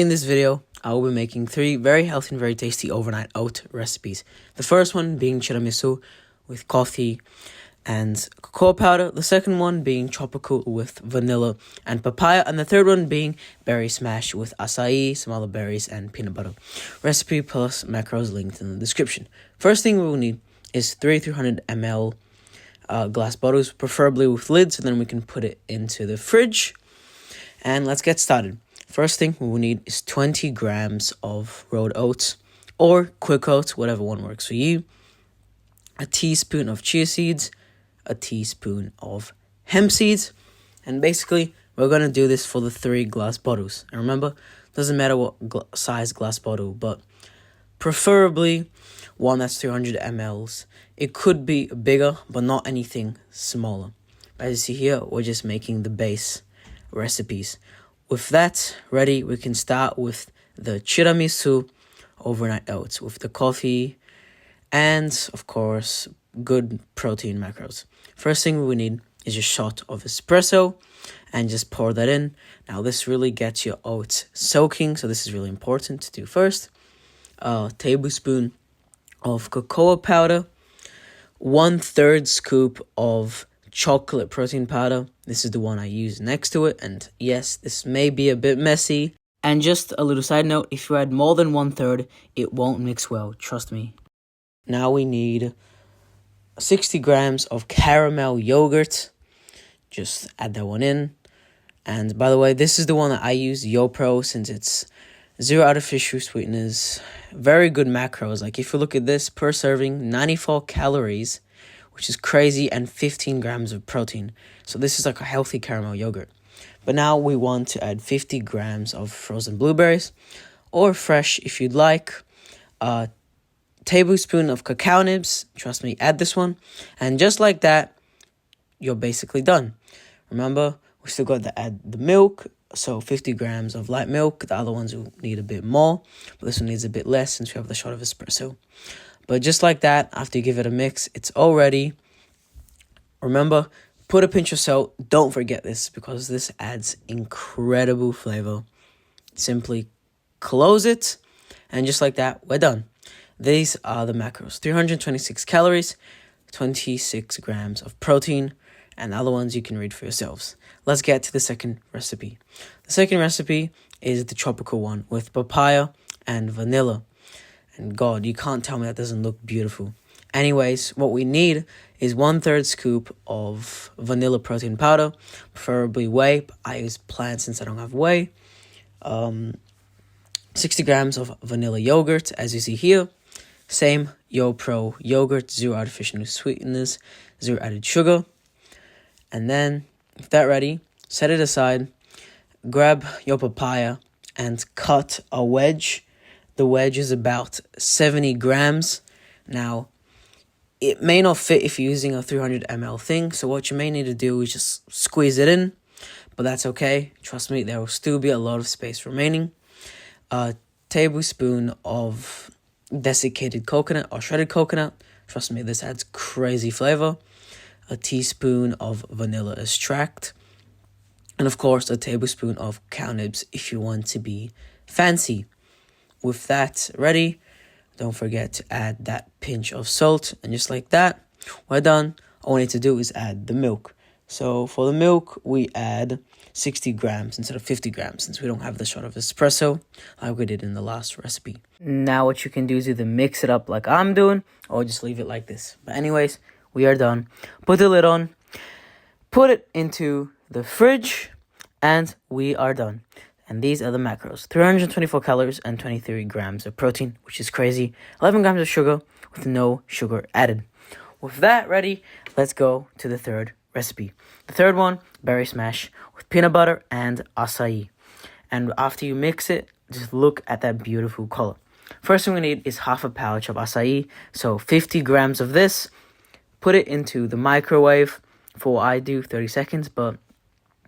In this video, I will be making 3 very healthy and very tasty overnight oat recipes. The first one being tiramisu with coffee and cacao powder. The second one being tropical with vanilla and papaya. And the third one being berry smash with acai, some other berries, and peanut butter. Recipe plus macros linked in the description. First thing we will need is 300 ml glass bottles, preferably with lids, and then we can put it into the fridge. And let's get started. First thing we will need is 20 grams of rolled oats or quick oats, whatever one works for you. A teaspoon of chia seeds, a teaspoon of hemp seeds, and basically we're going to do this for the 3 glass bottles. And remember, doesn't matter what size glass bottle, but preferably one that's 300 mls. It could be bigger, but not anything smaller. As you see here, we're just making the base recipes. With that ready, we can start with the tiramisu overnight oats with the coffee and, of course, good protein macros. First thing we need is a shot of espresso and just pour that in. Now, this really gets your oats soaking, so this is really important to do first. A tablespoon of cacao powder, 1/3 scoop of chocolate protein powder. This is the one I use next to it, and yes, this may be a bit messy. And just a little side note, if you add more than 1/3, it won't mix well, trust me. Now we need 60 grams of caramel yogurt. Just add that one in. And by the way, this is the one that I use, YoPro, since it's 0 artificial sweeteners, very good macros. Like if you look at this, per serving, 94 calories, which is crazy, and 15 grams of protein. So this is like a healthy caramel yogurt. But now we want to add 50 grams of frozen blueberries, or fresh if you'd like. A tablespoon of cacao nibs. Trust me, add this one. And just like that, you're basically done. Remember, we still got to add the milk. So 50 grams of light milk. The other ones will need a bit more, but this one needs a bit less since we have the shot of espresso. But just like that, after you give it a mix, it's all ready. Remember, put a pinch of salt. Don't forget this because this adds incredible flavor. Simply close it, and just like that, we're done. These are the macros. 326 calories, 26 grams of protein, and the other ones you can read for yourselves. Let's get to the second recipe. The second recipe is the tropical one with papaya and vanilla. And God, you can't tell me that doesn't look beautiful. Anyways, what we need is 1/3 scoop of vanilla protein powder, preferably whey. I use plant since I don't have whey. 60 grams of vanilla yogurt, as you see here. Same YoPro yogurt, 0 artificial sweeteners, 0 added sugar. And then, with that ready, set it aside. Grab your papaya and cut a wedge. The wedge is about 70 grams. Now, it may not fit if you're using a 300 ml thing, so what you may need to do is just squeeze it in, but that's okay. Trust me, there will still be a lot of space remaining. A tablespoon of desiccated coconut or shredded coconut. Trust me, this adds crazy flavor. A teaspoon of vanilla extract. And of course, a tablespoon of cacao nibs if you want to be fancy. With that ready, don't forget to add that pinch of salt. And just like that, we're done. All we need to do is add the milk. So for the milk, we add 60 grams instead of 50 grams since we don't have the shot of espresso like we did in the last recipe. Now what you can do is either mix it up like I'm doing or just leave it like this. But anyways, we are done. Put the lid on, put it into the fridge, and we are done. And these are the macros. 324 calories and 23 grams of protein, which is crazy. 11 grams of sugar with no sugar added. With that ready, let's go to the third recipe. The third one, berry smash with peanut butter and acai. And after you mix it, just look at that beautiful color. First thing we need is half a pouch of acai. So 50 grams of this. Put it into the microwave for what I do, 30 seconds, but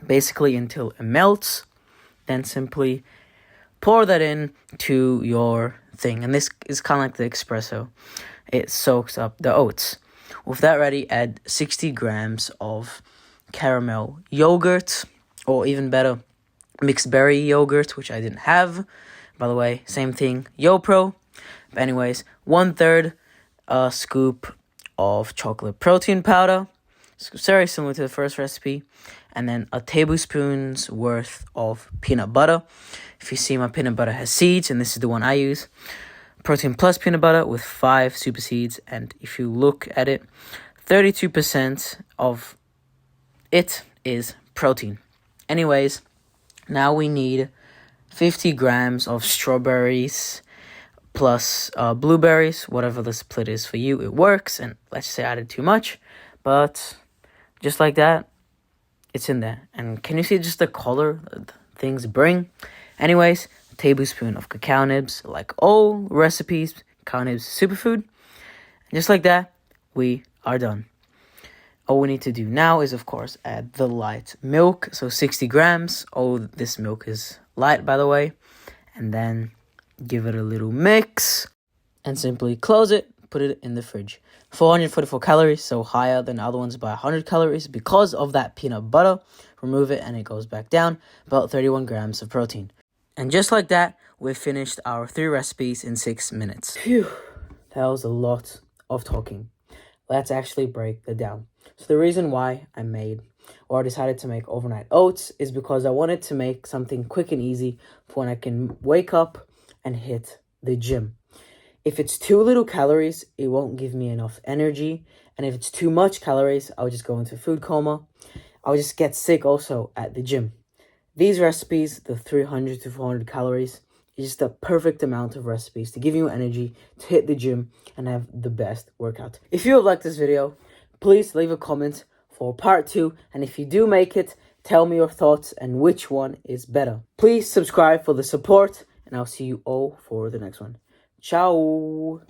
basically until it melts. Then simply pour that in to your thing. And this is kind of like the espresso. It soaks up the oats. With that ready, add 60 grams of caramel yogurt, or even better, mixed berry yogurt, which I didn't have. By the way, same thing, YoPro. But anyways, 1/3 scoop of chocolate protein powder. It's very similar to the first recipe. And then a tablespoon's worth of peanut butter. If you see, my peanut butter has seeds, and this is the one I use. Protein plus peanut butter with 5 super seeds. And if you look at it, 32% of it is protein. Anyways, now we need 50 grams of strawberries plus blueberries. Whatever the split is for you, it works. And let's say I added too much, but just like that, it's in there. And can you see just the color that things bring? Anyways, a tablespoon of cacao nibs, like all recipes. Cacao nibs superfood. And just like that, we are done. All we need to do now is, of course, add the light milk. So 60 grams. Oh, this milk is light, by the way. And then give it a little mix. And simply close it. Put it in the fridge. 444 calories, so higher than other ones by 100 calories because of that peanut butter. Remove it and it goes back down. About 31 grams of protein. And just like that, we've finished our 3 recipes in 6 minutes. Phew, that was a lot of talking. Let's actually break that down. So the reason why I decided to make overnight oats is because I wanted to make something quick and easy for when I can wake up and hit the gym. If it's too little calories, it won't give me enough energy. And if it's too much calories, I'll just go into food coma. I'll just get sick also at the gym. These recipes, the 300 to 400 calories, is just the perfect amount of recipes to give you energy to hit the gym and have the best workout. If you have liked this video, please leave a comment for part 2. And if you do make it, tell me your thoughts and which one is better. Please subscribe for the support, and I'll see you all for the next one. Ciao!